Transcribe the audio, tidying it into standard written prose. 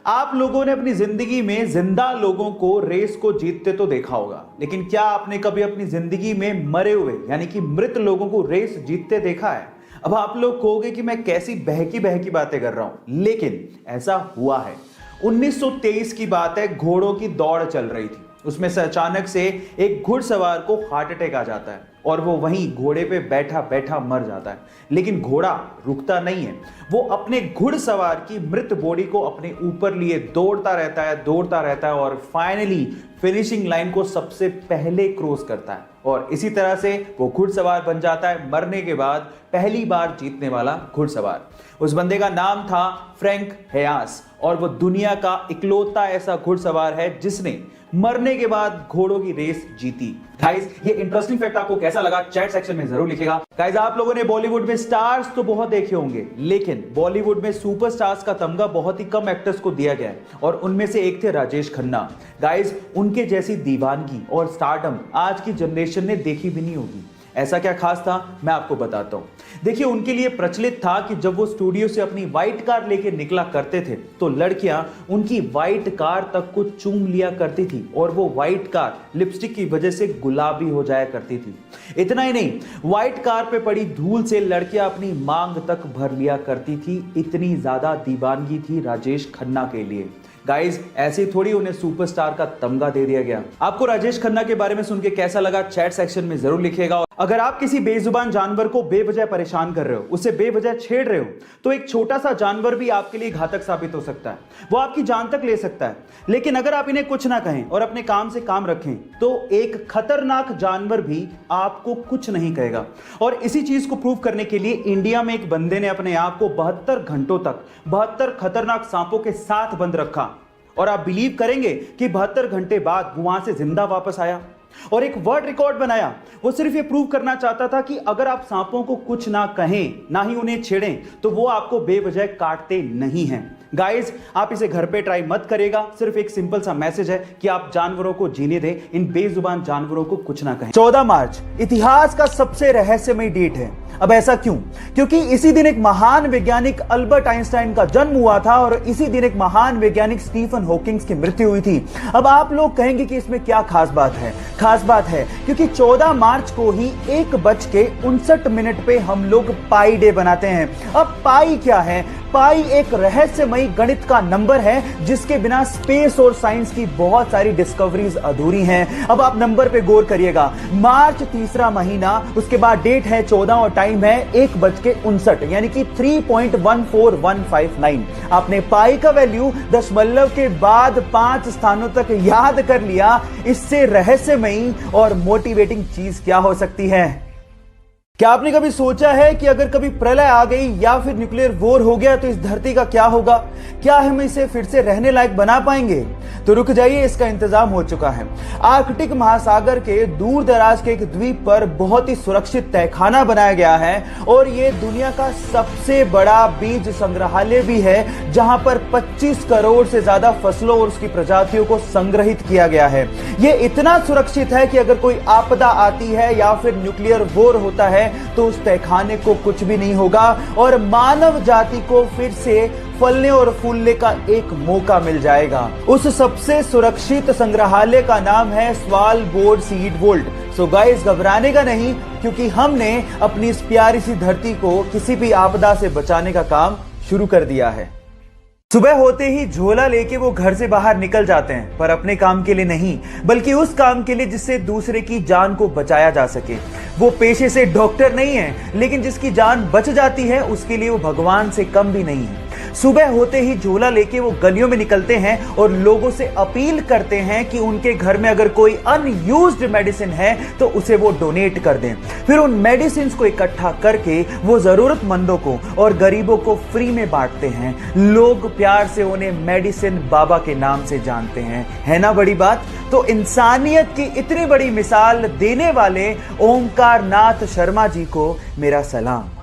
आप लोगों ने अपनी जिंदगी में जिंदा लोगों को रेस को जीतते तो देखा होगा, लेकिन क्या आपने कभी अपनी जिंदगी में मरे हुए यानी कि मृत लोगों को रेस जीतते देखा है? अब आप लोग कहोगे कि मैं कैसी बहकी बहकी बातें कर रहा हूं, लेकिन ऐसा हुआ है। 1923 की बात है, घोड़ों की दौड़ चल रही थी। उसमें से अचानक से एक घुड़सवार को हार्ट अटैक आ जाता है और वो वहीं घोड़े पे बैठा बैठा मर जाता है। लेकिन घोड़ा रुकता नहीं है, वो अपने घुड़सवार की मृत बॉडी को अपने ऊपर लिए दौड़ता रहता है और फाइनली फिनिशिंग लाइन को सबसे पहले क्रॉस करता है और इसी तरह से वो घुड़सवार बन जाता है मरने के बाद पहली बार जीतने वाला घुड़सवार। उस बंदे का नाम था फ्रैंक हेयास और वो दुनिया का इकलौता ऐसा घुड़सवार है जिसने मरने के बाद घोड़ों की रेस जीती। गाइस, ये इंटरेस्टिंग फैक्ट आपको कैसा लगा चैट सेक्शन में जरूर लिखिएगा। गाइस, आप लोगों ने बॉलीवुड में स्टार्स तो बहुत देखे होंगे, लेकिन बॉलीवुड में सुपरस्टार्स का तमगा बहुत ही कम एक्टर्स को दिया गया है और उनमें से एक थे राजेश खन्ना। गाइस, उनके जैसी दीवानगी और स्टारडम आज की जनरेशन ने देखी भी नहीं होगी। ऐसा क्या खास था, मैं आपको बताता हूं। देखिए, उनके लिए प्रचलित था कि जब वो स्टूडियो से अपनी व्हाइट कार लेके निकला करते थे तो लड़कियां उनकी व्हाइट कार तक को चूम लिया करती थी और वो व्हाइट कार लिपस्टिक की वजह से गुलाबी हो जाया करती थी। इतना ही नहीं, व्हाइट कार पे पड़ी धूल से लड़कियां अपनी मांग तक भर लिया करती थी। इतनी ज्यादा दीवानगी थी राजेश खन्ना के लिए। गाइस, ऐसे थोड़ी उन्हें सुपरस्टार का तमगा दे दिया गया। आपको राजेश खन्ना के बारे में सुन के कैसा लगा चैट सेक्शन में जरूर लिखिएगा। अगर आप किसी बेजुबान जानवर को बेवजह परेशान कर रहे हो, उसे बेवजह छेड़ रहे हो, तो एक छोटा सा जानवर भी आपके लिए घातक साबित हो सकता है। वो आपकी जान तक ले सकता है। लेकिन अगर आप इन्हें कुछ ना कहें और अपने काम से काम रखें तो एक खतरनाक जानवर भी आपको कुछ नहीं कहेगा। और इसी चीज को प्रूव करने के लिए इंडिया में एक बंदे ने अपने आप को 72 घंटों तक 72 खतरनाक सांपों के साथ बंद रखा और आप बिलीव करेंगे कि 72 घंटे बाद वो वहां से जिंदा वापस आया और एक वर्ल्ड रिकॉर्ड बनाया। वो सिर्फ ये प्रूव करना चाहता था कि अगर आप सांपों को कुछ ना कहें, ना ही उन्हें छेड़ें, तो वो आपको बेवजह काटते नहीं हैं। गाइस, आप इसे घर पे ट्राई मत करेगा। सिर्फ एक सिंपल सा मैसेज है कि आप जानवरों को जीने दें, इन बेजुबान जानवरों को कुछ ना कहें। 14 मार्च इतिहास का सबसे रहस्यमय डेट है। अब ऐसा क्यों? क्योंकि इसी दिन एक महान वैज्ञानिक अल्बर्ट आइंस्टाइन का जन्म हुआ था और इसी दिन एक महान वैज्ञानिक स्टीफन हॉकिंग की मृत्यु हुई थी। अब आप लोग कहेंगे कि इसमें क्या खास बात है? खास बात है क्योंकि 14 मार्च को ही 1:59 पे हम लोग पाई डे बनाते हैं। अब पाई क्या है? पाई एक रहस्यमयी गणित का नंबर है जिसके बिना स्पेस और साइंस की बहुत सारी डिस्कवरीज अधूरी हैं। अब आप नंबर पे गौर करिएगा। मार्च तीसरा महीना, उसके बाद डेट है 14 और टाइम है 1:59 यानी कि 3.14159। आपने पाई का वैल्यू दशमलव के बाद 5 स्थानों तक याद कर लिया। इससे रहस्यमयी और मोटिवेटिंग चीज क्या हो सकती है? क्या आपने कभी सोचा है कि अगर कभी प्रलय आ गई या फिर न्यूक्लियर वॉर हो गया तो इस धरती का क्या होगा? क्या हम इसे फिर से रहने लायक बना पाएंगे? तो रुक जाइए, इसका इंतजाम हो चुका है। आर्कटिक महासागर के दूर दराज के एक द्वीप पर बहुत ही सुरक्षित तहखाना बनाया गया है और यह दुनिया का सबसे बड़ा बीज संग्रहालय भी है, जहां पर 25 करोड़ से ज्यादा फसलों और उसकी प्रजातियों को संग्रहित किया गया है। यह इतना सुरक्षित है कि अगर कोई आपदा आती है या फिर न्यूक्लियर वॉर होता है तो उस तहखाने को कुछ भी नहीं होगा और मानव जाति को फिर से फलने और फूलने का एक मौका मिल जाएगा। उस सबसे सुरक्षित संग्रहालय का नाम है स्वालबोर्ड सीड वोल्ट। सो गाइस, घबराने का नहीं, क्योंकि हमने अपनी इस प्यारी सी धरती को किसी भी आपदा से बचाने का काम शुरू कर दिया है। सुबह होते ही झोला लेके वो घर से बाहर निकल जाते हैं, पर अपने काम के लिए नहीं, बल्कि उस काम के लिए जिससे दूसरे की जान को बचाया जा सके। वो पेशे से डॉक्टर नहीं है, लेकिन जिसकी जान बच जाती है उसके लिए वो भगवान से कम भी नहीं है। सुबह होते ही झोला लेके वो गलियों में निकलते हैं और लोगों से अपील करते हैं कि उनके घर में अगर कोई अनयूज्ड मेडिसिन है तो उसे वो डोनेट कर दें। फिर उन मेडिसिन को इकट्ठा करके वो जरूरतमंदों को और गरीबों को फ्री में बांटते हैं। लोग प्यार से उन्हें मेडिसिन बाबा के नाम से जानते हैं। है ना बड़ी बात? तो इंसानियत की इतनी बड़ी मिसाल देने वाले ओमकार नाथ शर्मा जी को मेरा सलाम।